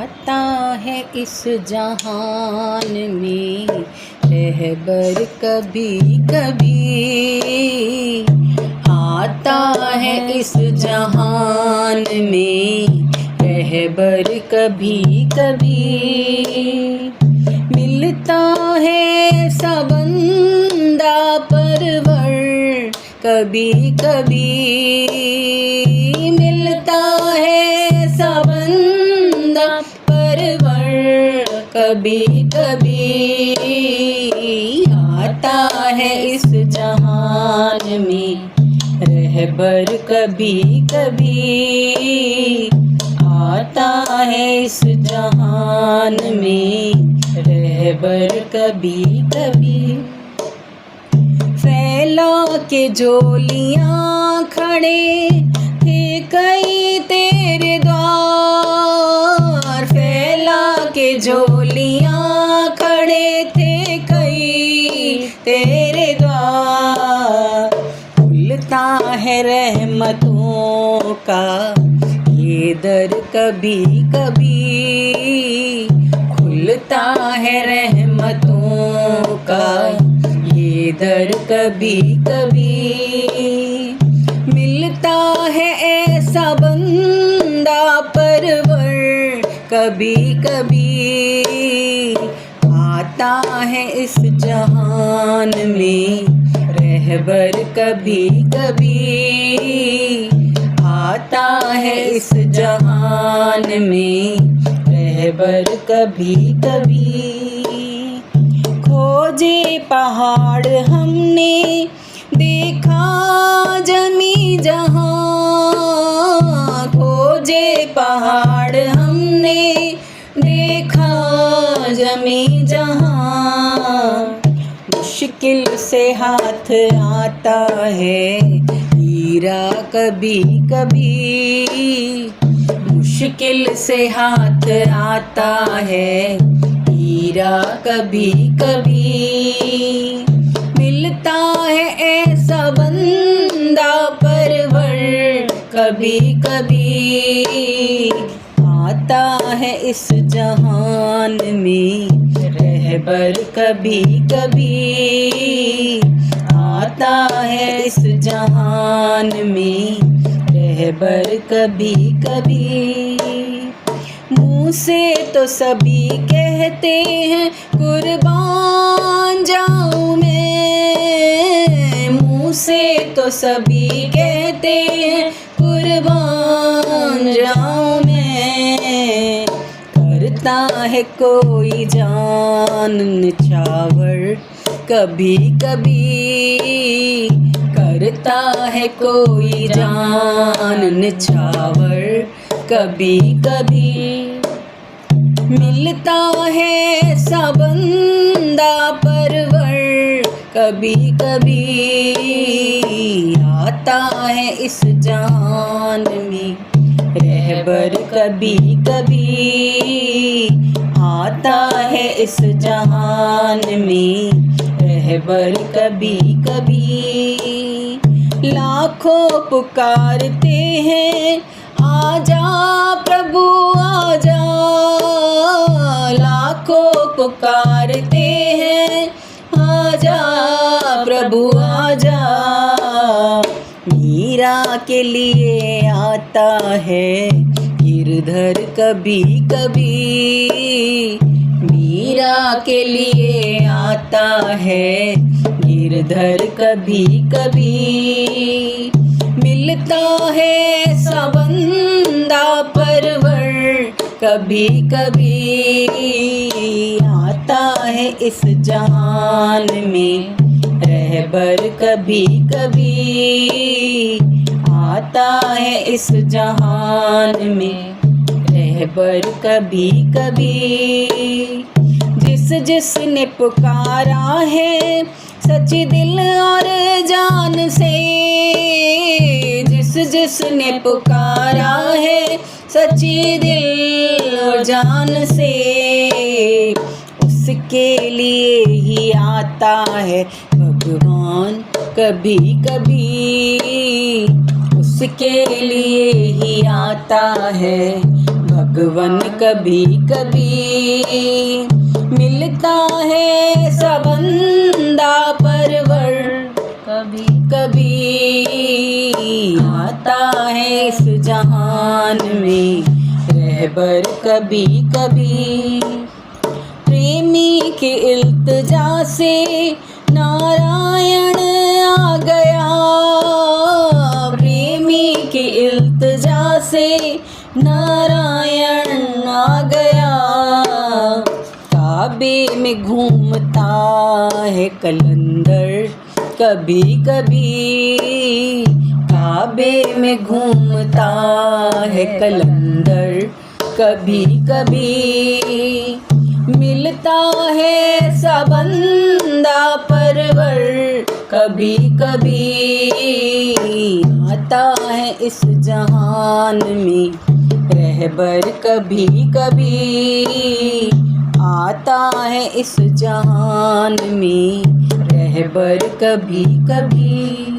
आता है इस जहान में रहबर कभी कभी, आता है इस जहान में रहबर कभी कभी, मिलता है सा बंदा परवर कभी कभी, मिलता है सा बंदा परवर कभी कभी, आता है इस जहान में रहबर कभी कभी, आता है इस जहान में रहबर कभी कभी। फैला के झोलियाँ खड़े थे कई तेरे द्वार, फैला के झोलियाँ खड़े थे कई तेरे द्वार, खुलता है रहमतों का ये दर कभी कभी, खुलता है रहमतों का ये दर कभी कभी, मिलता है ऐसा बंदा परवर कभी कभी, आता है इस जहान में रहबर कभी कभी, आता है इस जहान में रहबर कभी कभी। खोजे पहाड़ हमने देखा जमी जहां, खोजे पहाड़ हमने देखा जमी जहां, मुश्किल से हाथ आता है हीरा कभी कभी, मुश्किल से हाथ आता है हीरा कभी कभी, मिलता है ऐसा बंदा परवर कभी कभी, आता है इस जहान में रहबर कभी कभी, आता है इस जहान में रहबर कभी कभी। मुँह से तो सभी कहते हैं कुर्बान जाऊँ मैं, मुँह से तो सभी कहते हैं कुर्बान जाऊँ मैं, करता है कोई जान निछावर कभी कभी, करता है कोई जान निछावर कभी कभी, मिलता है सा बंदा परवर कभी कभी, आता है इस जहान में रहबर कभी कभी, आता है इस जहान में रहबर कभी कभी, लाखों पुकारते हैं आजा प्रभु आजा, लाखों पुकारते हैं आजा प्रभु आजा, मीरा के लिए आता है गिरधर कभी कभी, मीरा के लिए आता है गिरधर कभी कभी, मिलता है सा बंदा परवर कभी कभी, आता है इस जहान में रहबर कभी कभी, आता है इस जहान में रहबर कभी कभी, जिस जिसने पुकारा है सच्ची दिल और जान से, जिस जिसने पुकारा है सच्ची दिल और जान से, उसके लिए ही आता है भगवान कभी कभी, उसके लिए ही आता है भगवन कभी कभी। मिलता है सबंदा परवर कभी कभी। आता है इस जहान में रहबर कभी कभी। प्रेमी के इल्तिजा से नारायण आ गया। प्रेमी के इल्तिजा से नारायण आ गया। काबे में घूमता है कलंदर कभी कभी। काबे में घूमता है कलंदर कभी कभी। मिलता है सबंदा परवर कभी कभी। आता है इस जहान में रहबर कभी कभी। आता है इस जहान में रहबर कभी कभी।